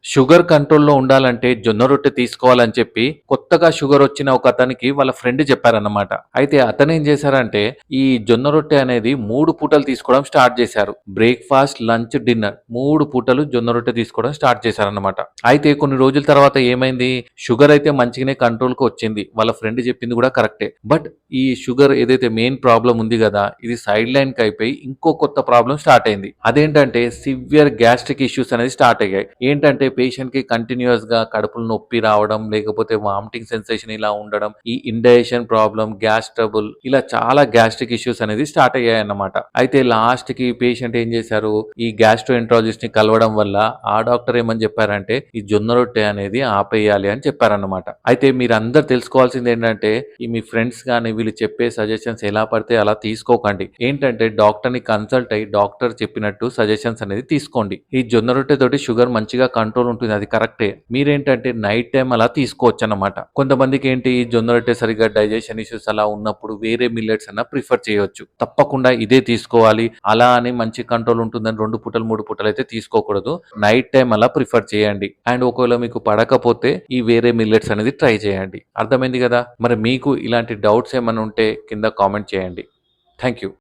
Sugar కంట్రోల్‌లో ఉండాలంటే జొన్న రొట్టె తీసుకోవాలని చెప్పి కొత్తగా షుగర్ వచ్చిన ఒకతనికి వాళ్ళ ఫ్రెండ్ చెప్పారన్నమాట. అయితే అతనేం చేశారంటే ఈ జొన్న రొట్టె అనేది 3 పూటలు తీసుకోవడం స్టార్ట్ చేశారు. బ్రేక్‌ఫాస్ట్, లంచ్, డిన్నర్ 3 పూటలు జొన్న రొట్టె తీసుకోవడం స్టార్ట్ చేశారన్నమాట. అయితే కొన్ని రోజుల తర్వాత ఏమైంది? షుగర్ అయితే మంచిగానే కంట్రోల్‌కి వచ్చింది. వాళ్ళ ఫ్రెండ్ చెప్పింది కూడా కరెక్టే. బట్ ఈ షుగర్ ఏదైతే మెయిన్ ప్రాబ్లమ్ ఉంది గదా! ఇది సైడ్ లైన్‌కి అయిపోయి ఇంకో కొత్త ప్రాబ్లమ్ స్టార్ట్ అయింది. అదేంటంటే సివియర్ గ్యాస్ట్రిక్ ఇష్యూస్ అనేది స్టార్ట్ అయ్యాయి. ఏంటంటే పేషెంట్‌కి కంటిన్యూయస్‌గా కడుపులో నొప్పి రావడం, లేకపోతే వామిటింగ్ సెన్సేషన్ ఇలా ఉండడం, ఈ ఇండైజెషన్ ప్రాబ్లమ్, గ్యాస్ ట్రబుల్ ఇలా చాలా గ్యాస్ట్రిక్ ఇష్యూస్ అనేది స్టార్ట్ అయ్యాయన్నమాట. అయితే లాస్ట్‌కి పేషెంట్ ఏం చేశారు? ఈ గ్యాస్ట్రోఎంట్రాలజిస్ట్‌ని కలవడం వల్ల ఆ డాక్టర్ ఏమని చెప్పారంటే, ఈ జొన్న రొట్టె అనేది ఆపేయాలి అని చెప్పారన్నమాట. అయితే మీరందరూ తెలుసుకోవాల్సింది ఏంటంటే, ఈ మీ ఫ్రెండ్స్ గాని వీళ్ళు చెప్పే సజెషన్స్ ఎలా పడితే అలా తీసుకోకండి. ఏంటంటే డాక్టర్‌ని కన్సల్ట్ అయ్యి డాక్టర్ చెప్పినట్టు సజెషన్స్ అనేది తీసుకోండి. ఈ జొన్న రొట్టె తోటి షుగర్ మంచిగా కంట్రోల్ ఉంటుంది. అది కరెక్టే. మీరేంటంటే నైట్ టైమ్ అలా తీసుకోవచ్చన్నమాట. కొంతమందికి ఏంటి ఈ జొన్న రొట్టె సరిగ్గా డైజెషన్ ఇష్యూస్ అలా ఉన్నప్పుడు వేరే మిల్లెట్స్ అన్నా ప్రిఫర్ చేయొచ్చు. తప్పకుండా ఇదే తీసుకోవాలి. అలా అని మంచి కంట్రోల్ ఉంటుందని 2 పూటలు, 3 పూటలు అయితే తీసుకోకూడదు. నైట్ టైమ్ అలా ప్రిఫర్ చేయండి. అండ్ ఒకవేళ మీకు పడకపోతే ఈ వేరే మిల్లెట్స్ అనేది ట్రై చేయండి. అర్థమైంది గదా! మరి మీకు ఇలాంటి డౌట్స్ ఏమన్నా ఉంటే కింద కామెంట్ చేయండి. Thank you.